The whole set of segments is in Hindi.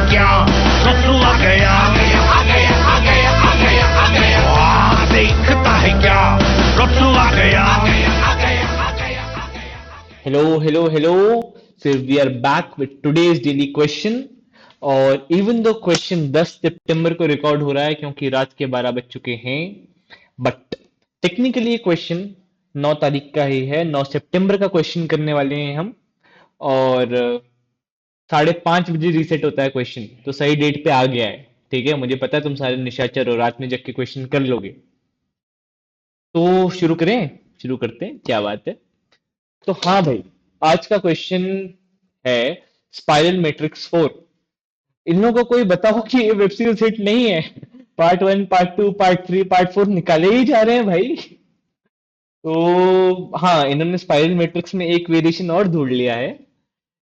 क्या, रसू आ गया, आ गया, आ गया, आ गया, आ गया, आ गया, वाह, देखता है क्या, रसू आ गया, आ गया, आ गया, आ गया, आ गया। Hello, hello, hello. So we are back with today's daily question. और इवन दो क्वेश्चन 10 सितंबर को रिकॉर्ड हो रहा है क्योंकि रात के 12 बज चुके हैं, बट टेक्निकली ये क्वेश्चन 9 तारीख का ही है। 9 सितंबर का क्वेश्चन करने वाले हैं हम। और 5:30 बजे रीसेट होता है क्वेश्चन, तो सही डेट पे आ गया है। ठीक है, मुझे पता है तुम सारे निशाचर हो, रात में जग के क्वेश्चन कर लोगे। तो शुरू करें, शुरू करते हैं, क्या बात है। तो हाँ भाई, आज का क्वेश्चन है स्पाइरल मैट्रिक्स 4। इन लोगों को कोई बताओ कि ये वेब सीरीज हिट नहीं है। पार्ट 1, पार्ट 2, पार्ट 3, पार्ट 4 निकाले ही जा रहे हैं भाई। तो हाँ, इन्होंने स्पाइरल मैट्रिक्स में एक वेरिएशन और ढूंढ लिया है।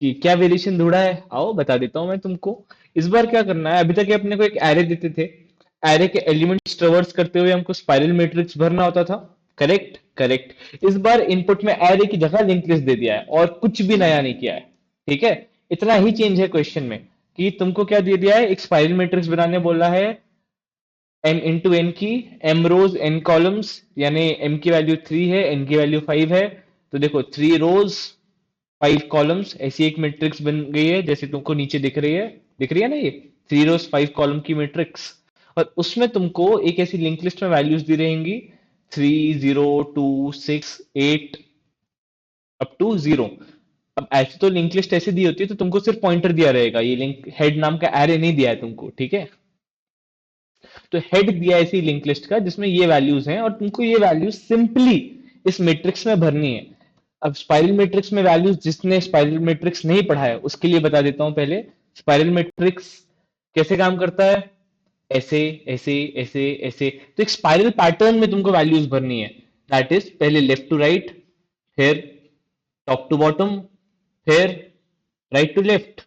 कि क्या वेरिएशन ढूंढा है, आओ बता देता हूं मैं तुमको। इस बार क्या करना है, अभी तक ये अपने को एक एरे देते थे। एरे के एलिमेंट्स ट्रेवर्स करते हुए हमको स्पाइरल मैट्रिक्स भरना होता था। Correct, correct. इस बार इनपुट में एरे की जगह लिंक लिस्ट दे दिया है और कुछ भी नया नहीं किया है। ठीक है, इतना ही चेंज है क्वेश्चन में कि तुमको क्या दे दिया है, एक स्पाइरल मैट्रिक्स बनाने बोला है। एम इंटू एन की, एम रोज एन कॉलम्स, यानी एम की वैल्यू 3 है, एन की वैल्यू 5 है। तो देखो 3 रोज 5 कॉलम्स, ऐसी एक मैट्रिक्स बन गई है जैसे तुमको नीचे दिख रही है ना, ये 3 रोज 5 कॉलम की मैट्रिक्स। और उसमें तुमको एक ऐसी लिंक लिस्ट में वैल्यूज दी रहेंगी, 3, 0, 2, 6, 8 अप टू 0। अब ऐसी तो लिंक लिस्ट ऐसे दी होती है तो तुमको सिर्फ पॉइंटर दिया रहेगा, ये लिंक हेड नाम का एरे नहीं दिया है तुमको। ठीक है, तो हेड दिया है इसी लिंक लिस्ट का जिसमें ये वैल्यूज हैं और तुमको ये वैल्यूज सिंपली इस मैट्रिक्स में भरनी है। अब स्पाइरल मैट्रिक्स में वैल्यूज, जिसने स्पाइरल मैट्रिक्स नहीं पढ़ा है उसके लिए बता देता हूं पहले। स्पाइरल मैट्रिक्स कैसे काम करता है, ऐसे ऐसे ऐसे ऐसे। तो एक स्पाइरल पैटर्न में तुमको वैल्यूज भरनी है। दैट इज, पहले लेफ्ट टू राइट, फिर टॉप टू बॉटम, फिर राइट टू लेफ्ट,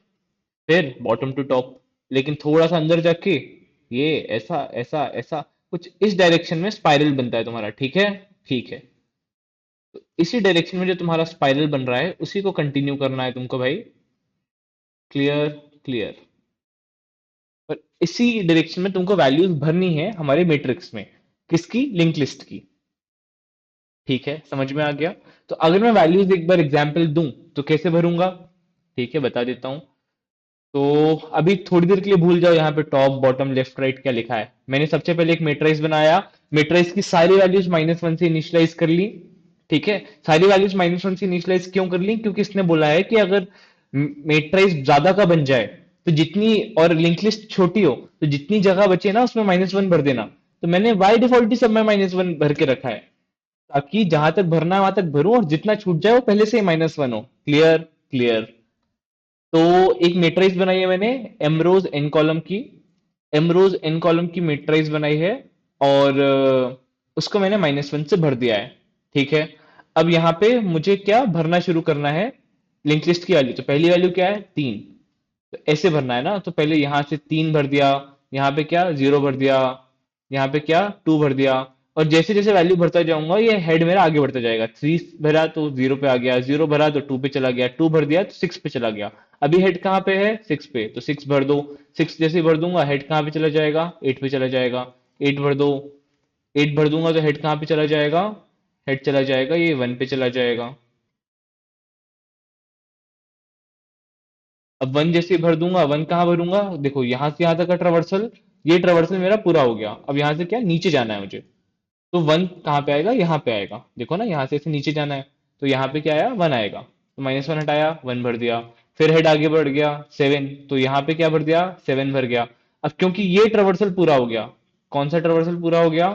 फिर बॉटम टू टॉप। लेकिन थोड़ा सा अंदर जाके ये ऐसा ऐसा ऐसा कुछ इस डायरेक्शन में स्पाइरल बनता है तुम्हारा। ठीक है, ठीक है। तो इसी डायरेक्शन में जो तुम्हारा स्पाइरल बन रहा है उसी को कंटिन्यू करना है तुमको भाई। Clear, clear. और इसी डायरेक्शन में तुमको वैल्यूज भरनी है हमारे मैट्रिक्स में। किसकी, लिंक लिस्ट की। ठीक है, समझ में आ गया। तो अगर मैं वैल्यूज एक बार एग्जांपल दूं तो कैसे भरूंगा, ठीक है बता देता हूं। तो अभी थोड़ी देर के लिए भूल जाओ यहाँ पे टॉप बॉटम लेफ्ट राइट क्या लिखा है। मैंने सबसे पहले एक मैट्रिक्स बनाया, मैट्रिक्स की सारी वैल्यूज -1 से इनिशियलाइज कर ली। ठीक है, सारी वैल्यूज -1 से इनिशियलाइज क्यों कर ली, क्योंकि इसने बोला है कि अगर मैट्रिक्स ज्यादा का बन जाए तो जितनी, और लिंक लिस्ट छोटी हो तो जितनी जगह बचे ना उसमें -1 भर देना। तो मैंने बाय डिफॉल्ट ही सब में -1 भर के रखा है, ताकि जहां तक भरना है वहां तक भरूं और जितना छूट जाए वो पहले से ही -1 हो। Clear, clear. तो एक मैट्रिक्स बनाई है मैंने, एम रोज एन कॉलम की, एम रोज एन कॉलम की मैट्रिक्स बनाई है। और उसको मैंने -1 से भर दिया है। ठीक है, अब यहाँ पे मुझे क्या भरना शुरू करना है, लिंक लिस्ट की वैल्यू। तो पहली वैल्यू क्या है, 3। तो ऐसे भरना है ना, तो पहले यहाँ से 3 भर दिया, यहाँ पे क्या 0 भर दिया, यहाँ पे क्या 2 भर दिया। और जैसे जैसे वैल्यू भरता जाऊंगा ये हेड मेरा आगे बढ़ता जाएगा। 3 भरा तो 0 पे आ गया, 0 भरा तो 2 पे चला गया, 2 भर दिया तो 6 पे चला गया। अभी हेड कहाँ पे है, 6 पे, तो 6 भर दो। 6 जैसे ही भर दूंगा हेड कहाँ पे चला जाएगा, 8 पे चला जाएगा। 8 भर दो, 8 भर दूंगा तो हेड कहाँ पे चला जाएगा, हेड चला जाएगा ये 1 पे चला जाएगा। अब 1 जैसे ही भर दूंगा, 1 कहाँ भरूंगा, देखो यहां से यहां तक का ट्रावर्सल, ये ट्रावर्सल मेरा पूरा हो गया। अब यहां से क्या नीचे जाना है मुझे, तो 1 कहाँ पे आएगा, यहाँ पे आएगा। देखो ना, यहाँ से ऐसे नीचे जाना है तो यहाँ पे क्या आया, 1 आएगा। तो -1 हटाया, 1 भर दिया। फिर हेड आगे बढ़ गया 7, तो यहाँ पे क्या भर दिया, 7 भर गया। अब क्योंकि ये ट्रावर्सल पूरा हो गया, कौन सा ट्रावर्सल पूरा हो गया,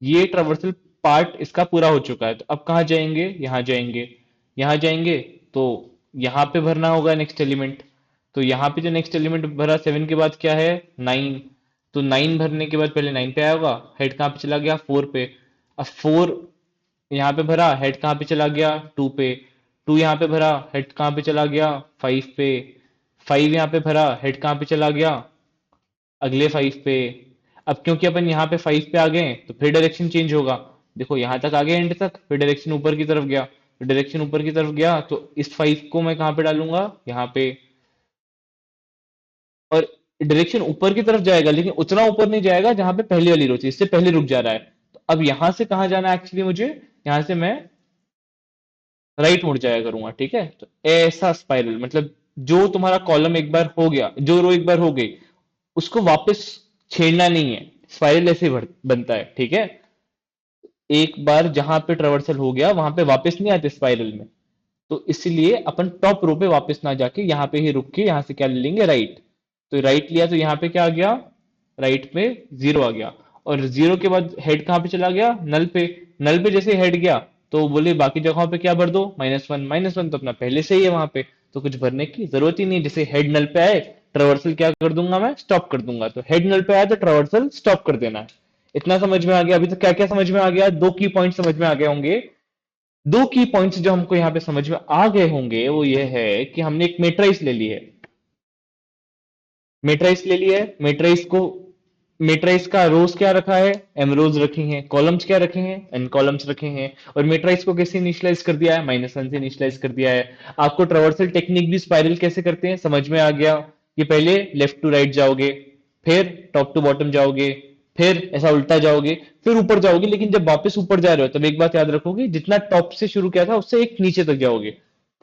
ये ट्रावर्सल पार्ट इसका पूरा हो चुका है। तो अब कहाँ जाएंगे, यहाँ जाएंगे, यहाँ जाएंगे। तो यहाँ पे भरना होगा नेक्स्ट एलिमेंट। तो यहाँ पे जो नेक्स्ट एलिमेंट भरा 7 के बाद क्या है, 9। तो 9 भरने के बाद पहले 9 पे आया होगा, हेड कहाँ पे चला गया, 4 पे। अब 4 यहाँ पे भरा, हेड कहाँ पे चला गया, 2 पे। 2 यहाँ पे भरा, हेड कहाँ पे चला गया, 5 पे। 5 यहाँ पे भरा, हेड कहाँ पे चला गया, अगले 5 पे। अब क्योंकि अपन यहाँ पे 5 पे आ गए हैं, तो फिर डायरेक्शन चेंज होगा। देखो यहाँ तक आ गए एंड तक, फिर डायरेक्शन ऊपर की तरफ गया। डायरेक्शन ऊपर की तरफ गया तो इस 5 को मैं कहाँ पे डालूंगा, यहाँ पे। और डायरेक्शन ऊपर की तरफ जाएगा लेकिन उतना ऊपर नहीं जाएगा जहां पे पहली वाली रो थी, इससे पहले रुक जा रहा है। तो अब यहां से कहाँ जाना है एक्चुअली मुझे, यहां से मैं राइट मुड़ जाया करूंगा, ठीक है। तो ऐसा स्पाइरल, मतलब जो तुम्हारा कॉलम एक बार हो गया, जो रो एक बार हो गई, उसको वापस छेड़ना नहीं है। स्पाइरल ऐसे बनता है, ठीक है। एक बार जहां पे ट्रेवर्सल हो गया वहां पे वापस नहीं आते स्पाइरल में। तो इसलिए अपन टॉप रो पे वापस ना जाके यहाँ पे ही रुक के यहाँ से क्या ले लेंगे, राइट। तो राइट लिया तो यहाँ पे क्या आ गया, राइट पे 0 आ गया। और 0 के बाद हेड कहाँ पे चला गया, नल पे। नल पे जैसे हेड गया तो बोले बाकी जगहों पे क्या भर दो, -1, -1 तो अपना पहले से ही है वहां पे, तो कुछ भरने की जरूरत ही नहीं। जैसे हेड नल पे आए, ट्रेवर्सल क्या कर दूंगा मैं, स्टॉप कर दूंगा। तो हेड नल पे आया तो ट्रेवर्सल स्टॉप कर देना है। इतना समझ में आ गया। अभी तो क्या क्या समझ में आ गया, दो की पॉइंट समझ में आ गए होंगे। दो की पॉइंट्स जो हमको यहाँ पे समझ में आ गए होंगे वो ये है कि हमने एक मेट्राइस ले ली है। मेट्राइस ले लिया है, मेट्राइस को, मेट्राइस का रोज क्या रखा है, एम रोज रखे हैं। कॉलम्स क्या रखे हैं, एन कॉलम्स रखे हैं। और मेट्राइस को कैसे इनिशियलाइज कर दिया है, -1 से इनिशियलाइज कर दिया है। आपको ट्रावर्सल टेक्निक भी स्पाइरल कैसे करते हैं समझ में आ गया। कि पहले लेफ्ट टू राइट जाओगे, फिर टॉप टू बॉटम जाओगे, फिर ऐसा उल्टा जाओगे, फिर ऊपर जाओगे। लेकिन जब वापस ऊपर जा रहे हो तब एक बात याद रखोगे, जितना टॉप से शुरू किया था उससे एक नीचे तक जाओगे।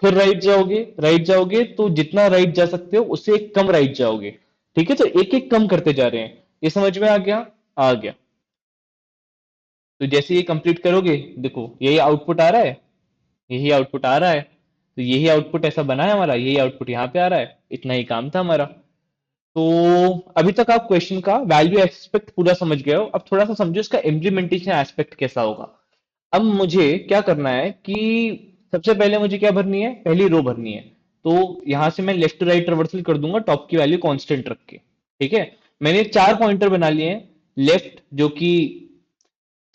फिर राइट जाओगे, राइट जाओगे तो जितना राइट जा सकते हो उससे एक कम राइट जाओगे। ठीक है, तो एक एक कम करते जा रहे हैं। ये समझ में आ गया, आ गया। तो जैसे ये कंप्लीट करोगे, देखो यही आउटपुट आ रहा है, यही आउटपुट आ रहा है। तो यही आउटपुट ऐसा बना है हमारा, यही आउटपुट यहाँ पे आ रहा है। इतना ही काम था हमारा। तो अभी तक आप क्वेश्चन का वैल्यू एस्पेक्ट पूरा समझ गए हो। अब थोड़ा सा समझो इसका इम्प्लीमेंटेशन एस्पेक्ट कैसा होगा। अब मुझे क्या करना है कि सबसे पहले मुझे क्या भरनी है, पहली रो भरनी है। तो यहां से मैं लेफ्ट टू राइट रिवर्सल कर दूंगा, टॉप की वैल्यू कांस्टेंट रख के। ठीक है, मैंने 4 पॉइंटर बना लिए हैं। लेफ्ट जो कि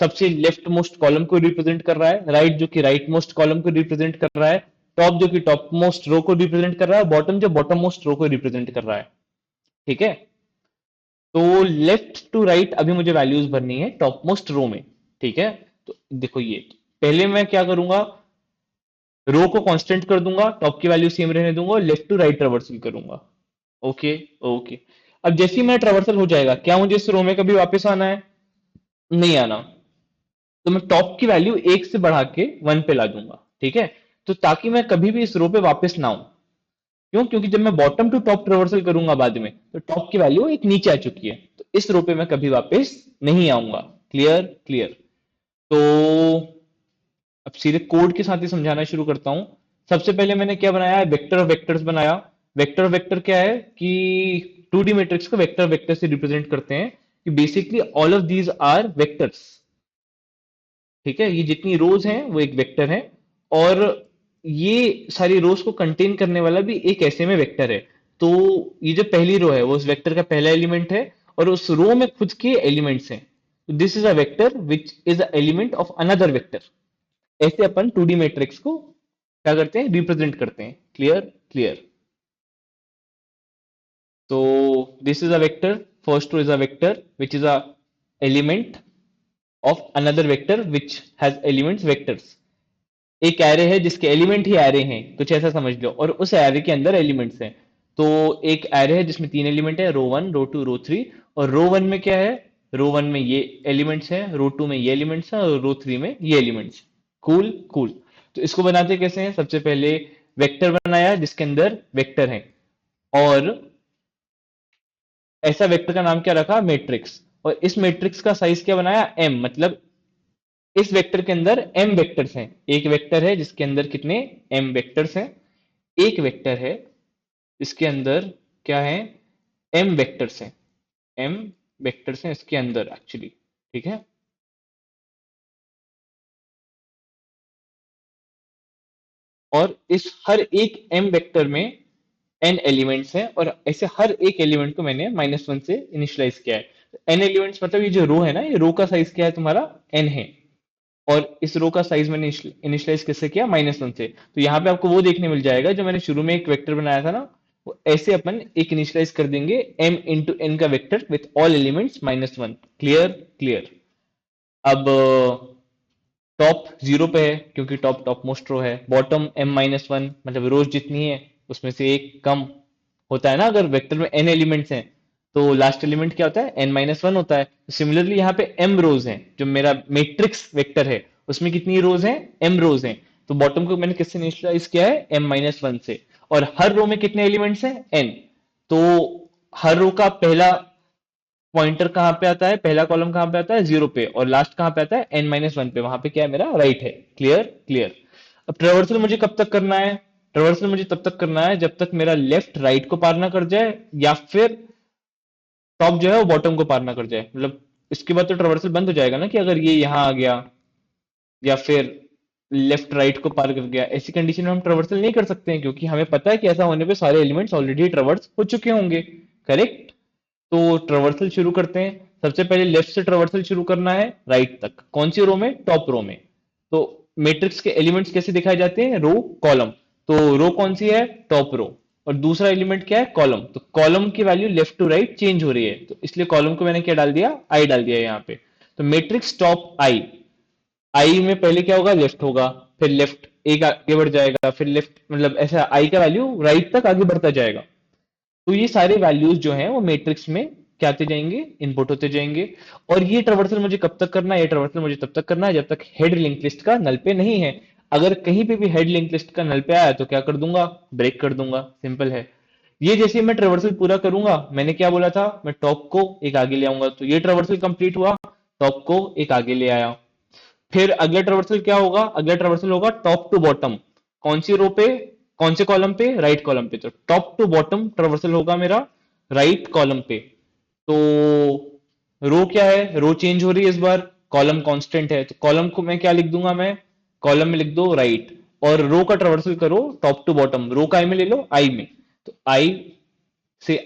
सबसे लेफ्ट मोस्ट कॉलम को रिप्रेजेंट कर रहा है, राइट जो कि राइट मोस्ट कॉलम को रिप्रेजेंट कर रहा है, टॉप जो कि टॉप मोस्ट रो को रिप्रेजेंट कर रहा है, बॉटम जो बॉटम मोस्ट रो को रिप्रेजेंट कर रहा है। ठीक है, तो लेफ्ट टू राइट अभी मुझे वैल्यूज भरनी है टॉप मोस्ट रो में। ठीक है, तो देखो ये पहले मैं क्या करूंगा, रो को कांस्टेंट कर दूंगा, टॉप की वैल्यू सेम रहने दूंगा और लेफ्ट टू राइट ट्रावर्सल करूंगा। Okay, okay. अब जैसे ही मैं ट्रावर्सल हो जाएगा, क्या मुझे इस रो में कभी वापस आना है, नहीं आना। तो मैं टॉप की वैल्यू 1 से बढ़ा के 1 पे ला दूंगा। ठीक है, तो ताकि मैं कभी भी इस रो पे वापस ना आऊं। क्यों, क्योंकि जब मैं बॉटम टू टॉप ट्रावर्सल करूंगा बाद में, तो टॉप की वैल्यू एक नीचे आ चुकी है, तो इस रो पे मैं कभी वापस नहीं आऊंगा। Clear, clear. तो अब सीधे कोड के साथ ही समझाना शुरू करता हूं। सबसे पहले मैंने क्या बनाया है, वेक्टर ऑफ वेक्टर्स बनाया। वेक्टर ऑफ वेक्टर क्या है कि 2D मैट्रिक्स को वेक्टर वेक्टर से रिप्रेजेंट करते हैं। कि basically all of these are vectors. ठीक है, ये जितनी रोज हैं वो एक वेक्टर है। और ये सारी रोज को कंटेन करने वाला भी एक ऐसे में वेक्टर है। तो ये जो पहली रो है वो उस वेक्टर का पहला एलिमेंट है, और उस रो में खुद के एलिमेंट्स हैं। This is a vector which is a element of another vector. ऐसे अपन 2D मैट्रिक्स को क्या करते हैं, रिप्रेजेंट करते हैं। Clear, clear. तो this is a vector, first row is a vector which is a element of another vector which has elements vectors. एक एरे है जिसके एलिमेंट ही एरे हैं, कुछ ऐसा समझ लो, और उस एरे के अंदर एलिमेंट्स हैं। तो एक एरे है जिसमें 3 एलिमेंट है, रो 1, रो 2, रो 3। और रो 1 में क्या है, रो 1 में ये एलिमेंट्स हैं, रो 2 में ये एलिमेंट्स हैं, और रो 3 में ये एलिमेंट्स। Cool, cool. तो इसको बनाते कैसे हैं, सबसे पहले वेक्टर बनाया जिसके अंदर वेक्टर है। और ऐसा वेक्टर का नाम क्या रखा, मैट्रिक्स। और इस मैट्रिक्स का साइज क्या बनाया, एम। मतलब इस वेक्टर के अंदर एम वेक्टर्स हैं। एक वेक्टर है जिसके अंदर कितने, एम वेक्टर्स हैं। एक वेक्टर है इसके अंदर क्या है, एम वेक्टर्स हैं। एम वेक्टर्स हैं इसके अंदर एक्चुअली। ठीक है, और इस हर एक एम वेक्टर में एन एलिमेंट्स हैं, और ऐसे हर एक एलिमेंट को मैंने -1 से इनिशियलाइज किया है। एन एलिमेंट्स मतलब ये जो रो है ना, ये रो का साइज क्या है तुम्हारा, एन है। और इस रो का साइज मैंने इनिशियलाइज किससे किया, -1 से। तो यहाँ पे आपको वो देखने मिल जाएगा जो मैंने शुरू में एक वेक्टर बनाया था ना, वो ऐसे अपन एक इनिशियलाइज कर देंगे, m इंटू एन का vector with all elements -1। Clear, clear. अब टॉप जीरो पे है क्योंकि टॉप टॉप मोस्ट रो है, बॉटम m-1 मतलब रोज जितनी है उसमें से एक कम होता है ना, अगर वेक्टर में n एलिमेंट्स हैं तो लास्ट एलिमेंट क्या होता है, n-1 होता है। सिमिलरली यहाँ पे m रोज हैं, जो मेरा मैट्रिक्स वेक्टर है उसमें कितनी रोज हैं, m रोज हैं। तो बॉटम को मैंने किससे इनिशियलाइज किया है, m-1 से। और हर रो में कितने एलिमेंट्स हैं, n। तो हर रो का पहला पॉइंटर कहाँ पे आता है, पहला कॉलम कहाँ पे आता है, जीरो पे, और लास्ट कहाँ पे आता है, n-1 पे। वहां पे क्या है, मेरा राइट है। Clear clear. अब ट्रेवर्सल मुझे कब तक करना है, ट्रेवर्सल मुझे तब तक करना है जब तक मेरा लेफ्ट राइट को पार ना कर जाए, या फिर टॉप जो है वो बॉटम को पार ना कर जाए। मतलब इसके बाद तो ट्रेवर्सल बंद हो जाएगा ना, कि अगर ये यहां आ गया या फिर लेफ्ट राइट को पार कर गया, ऐसी कंडीशन में हम ट्रेवर्सल नहीं कर सकते हैं, क्योंकि हमें पता है कि ऐसा होने पे सारे एलिमेंट्स ऑलरेडी ट्रेवर्स हो चुके होंगे। करेक्ट। तो ट्रेवर्सल शुरू करते हैं। सबसे पहले लेफ्ट से ट्रेवर्सल शुरू करना है राइट तक। कौन सी रो में, टॉप रो में। तो मैट्रिक्स के एलिमेंट्स कैसे दिखाए जाते हैं, रो कॉलम। तो रो कौन सी है, टॉप रो। और दूसरा एलिमेंट क्या है, कॉलम। तो कॉलम की value left to right change हो रही है, तो इसलिए कॉलम को मैंने क्या डाल दिया, आई डाल दिया यहाँ पे। तो मैट्रिक्स टॉप आई, आई में पहले क्या होगा, लेफ्ट होगा, फिर लेफ्ट एक आगे बढ़ जाएगा, फिर लेफ्ट, मतलब ऐसा आई का वैल्यू राइट तक आगे बढ़ता जाएगा। तो ये सारे वैल्यूज जो हैं वो मैट्रिक्स में क्या आते जाएंगे, इनपुट होते जाएंगे। और ये ट्रेवर्सल मुझे कब तक करना है, ये ट्रेवर्सल मुझे तब तक करना है जब तक हेड लिंक लिस्ट का नल पे नहीं है। अगर कहीं पे भी हेड लिंक लिस्ट का नल पे आया तो क्या कर दूंगा, ब्रेक कर दूंगा। सिंपल है। ये जैसे ही मैं ट्रेवर्सल पूरा करूंगा, मैंने क्या बोला था, मैं टॉप को एक आगे ले आऊंगा, तो ये ट्रेवर्सल कंप्लीट हुआ, टॉप को एक आगे ले आया। फिर अगला ट्रेवर्सल क्या होगा, अगला ट्रेवर्सल होगा टॉप टू बॉटम। कौन सी रो पे, कौन से कॉलम पे, राइट कॉलम पे। तो टॉप टू बॉटम ट्रेवर्सल होगा मेरा राइट कॉलम पे। तो रो क्या है, रो चेंज हो रही है इस बार, कॉलम कांस्टेंट है, तो कॉलम को मैं क्या लिख दूंगा, मैं कॉलम में लिख दो राइट। और रो का ट्रेवर्सल करो टॉप टू बॉटम, रो का आई में ले लो, आई में। तो आई से,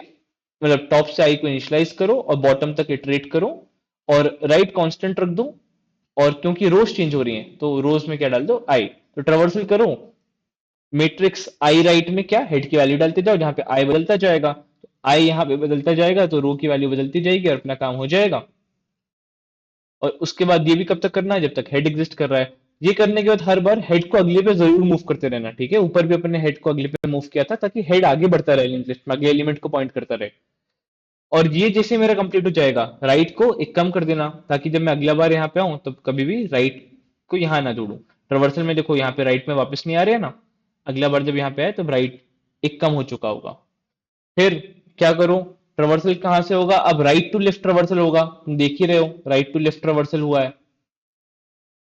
मतलब टॉप से आई को इनिशियलाइज करो और बॉटम तक इटरेट करो, और राइट कांस्टेंट रख दो। और क्योंकि रोज चेंज हो रही हैं तो रोज में क्या डाल दो, आई। तो ट्रेवर्सल करो, मैट्रिक्स आई राइट में क्या, हेड की वैल्यू डालते जाओ, जहां पे आई बदलता जाएगा, तो आई यहाँ पे बदलता जाएगा, तो रो की वैल्यू बदलती जाएगी और अपना काम हो जाएगा। और उसके बाद ये भी कब तक करना है, जब तक हेड एग्जिस्ट कर रहा है। ये करने के बाद हर बार हेड को अगले पे जरूर मूव करते रहना, ठीक है। ऊपर भी अपने हेड को अगले पे मूव किया था, ताकि हेड आगे बढ़ता रहे लिंक लिस्ट में, अगले एलिमेंट को पॉइंट करता रहे। और ये जैसे मेरा कंप्लीट हो जाएगा, राइट को एक कम कर देना, ताकि जब मैं अगला बार यहाँ पे आऊं तब कभी भी राइट को यहाँ ना जोड़ूं। ट्रेवर्सल में देखो यहाँ पे राइट में वापस नहीं आ रहे हैं ना, अगला बार जब यहाँ पे आए तब राइट एक कम हो चुका होगा। फिर क्या करो, ट्रेवर्सल कहाँ से होगा, अब राइट टू लेफ्ट ट्रेवर्सल होगा। तुम देख ही रहे हो राइट टू लेफ्ट ट्रेवर्सल हुआ है,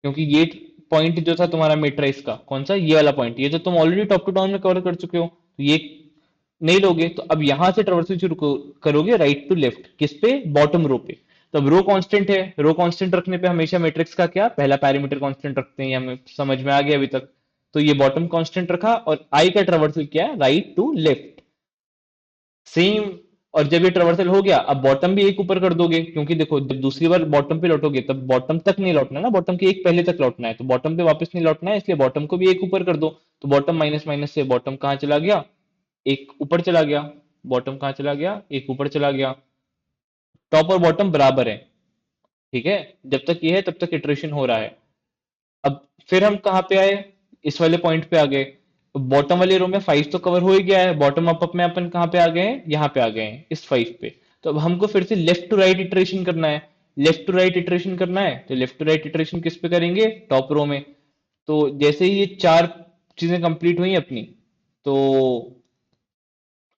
क्योंकि ये पॉइंट जो था तुम्हारा मेट्राइस का, कौन सा, ये वाला पॉइंट, ये तो तुम ऑलरेडी टॉप टू डाउन में कवर कर चुके हो, तो ये नहीं लोगे। तो अब यहां से ट्रेवर्सल शुरू करोगे राइट टू लेफ्ट, किस पे, बॉटम रो पे। तो अब रो कांस्टेंट है, रो कांस्टेंट रखने पे हमेशा मैट्रिक्स का क्या, पहला पैरामीटर कांस्टेंट रखते हैं, ये हमें समझ में आ गया अभी तक। तो ये बॉटम कांस्टेंट रखा, और आई का ट्रेवर्सल क्या है, राइट टू लेफ्ट, सेम। और जब ये ट्रेवर्सल हो गया, अब बॉटम भी एक ऊपर कर दोगे, क्योंकि देखो जब दूसरी बार बॉटम पे लौटोगे तब बॉटम तक नहीं लौटना ना, बॉटम के एक पहले तक लौटना है, तो बॉटम पे वापस नहीं लौटना है, इसलिए बॉटम को भी एक ऊपर कर दो। तो बॉटम माइनस माइनस से बॉटम कहाँ चला गया, एक ऊपर चला गया। बॉटम कहाँ चला गया, एक ऊपर चला गया। टॉप और बॉटम बराबर है, ठीक है। जब तक ये है तब तक इटरेशन हो रहा है। अब फिर हम कहाँ पे आए, इस वाले पॉइंट पे आ गए। बॉटम वाले रो में 5 तो कवर हो ही गया है, बॉटम अप में अपन कहाँ पे आ गए हैं, यहाँ पे आ गए हैं इस 5 पे। तो अब हमको फिर से लेफ्ट टू राइट इटरेशन करना है, लेफ्ट टू राइट इटरेशन करना है, तो लेफ्ट टू राइट इटरेशन किस पे करेंगे, टॉप रो में। तो जैसे ही ये चार चीजें कंप्लीट हुई अपनी, तो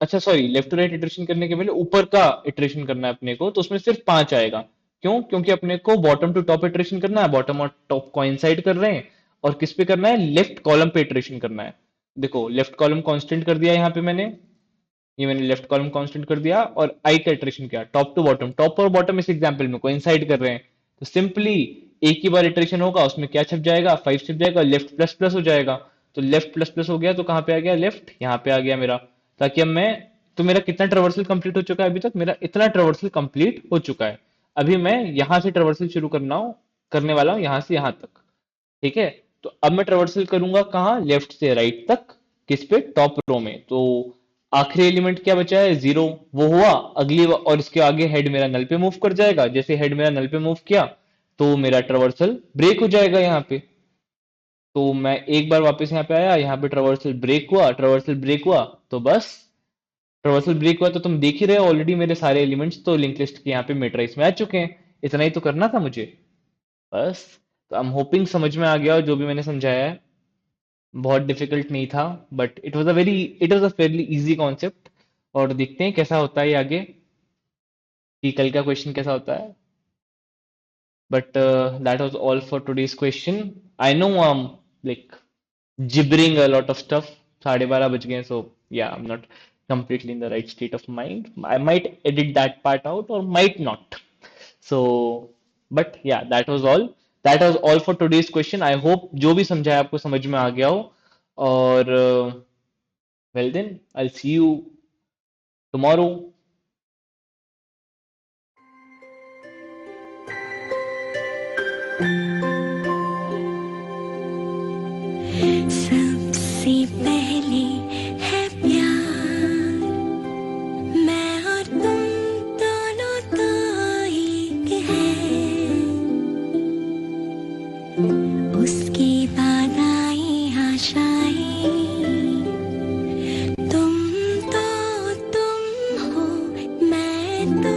अच्छा sorry, left to right iteration करने के पहले ऊपर का इटरेशन करना है अपने को, तो उसमें सिर्फ 5 आएगा। क्यों, क्योंकि अपने को बॉटम टू टॉप इटरेशन करना है, बॉटम और टॉप कोइंसाइड कर रहे हैं। और किस पे करना है, लेफ्ट कॉलम पे इटरेशन करना है। देखो लेफ्ट कॉलम कांस्टेंट कर दिया यहाँ पे मैंने, ये मैंने लेफ्ट कॉलम कांस्टेंट कर दिया, और आई का इटरेशन किया, टॉप टू बॉटम। टॉप और बॉटम इस एग्जांपल में कोइंसाइड कर रहे हैं, तो सिंपली एक ही बार इटरेशन होगा, उसमें क्या छप जाएगा, 5 छप जाएगा, लेफ्ट प्लस प्लस हो जाएगा। तो लेफ्ट प्लस प्लस हो गया, तो कहाँ पे आ गया, लेफ्ट यहाँ पे आ गया मेरा। ताकि अब मैं, तो मेरा कितना ट्रेवर्सल कंप्लीट हो चुका है अभी तक, मेरा इतना ट्रेवर्सल कंप्लीट हो चुका है। अभी मैं यहां से ट्रेवर्सल शुरू करने वाला हूँ, यहां से यहां तक, ठीक है। तो अब मैं ट्रेवर्सल करूंगा कहाँ, लेफ्ट से राइट तक, किस पे, टॉप रो में। तो आखिरी एलिमेंट क्या बचा है, जीरो, वो हुआ। और इसके आगे हेड मेरा नल पे मूव कर जाएगा, जैसे हेड मेरा नल पे मूव किया तो मेरा ट्रेवर्सल ब्रेक हो जाएगा यहाँ पे। तो मैं एक बार वापस यहाँ पे आया, यहाँ पे ट्रावर्सल ब्रेक हुआ, ट्रावर्सल ब्रेक हुआ, तो बस ट्रावर्सल ब्रेक हुआ, तो तुम देख ही रहे हो ऑलरेडी मेरे सारे एलिमेंट्स तो लिंक लिस्ट के यहाँ पे मेट्राइस में आ चुके हैं। इतना ही तो करना था मुझे, बस। तो आई एम होपिंग समझ में आ गया हो जो भी मैंने समझाया है। बहुत डिफिकल्ट नहीं था, but it was a fairly easy concept. और देखते हैं कैसा होता है ये आगे, कि कल का क्वेश्चन कैसा होता है। But that was all for today's question. I know I am like gibbering a lot of stuff. 12:30 बज गए, so yeah, I'm not completely in the right state of mind. I might edit that part out or might not. So, but yeah, that was all. That was all for today's question. I hope जो भी समझाया आपको समझ में आ गया हो। और well then, I'll see you tomorrow. सबसे पहले है प्यार, मैं और तुम दोनों तो एक हैं। उसके बाद आई आशाएं, तुम तो तुम हो, मैं तो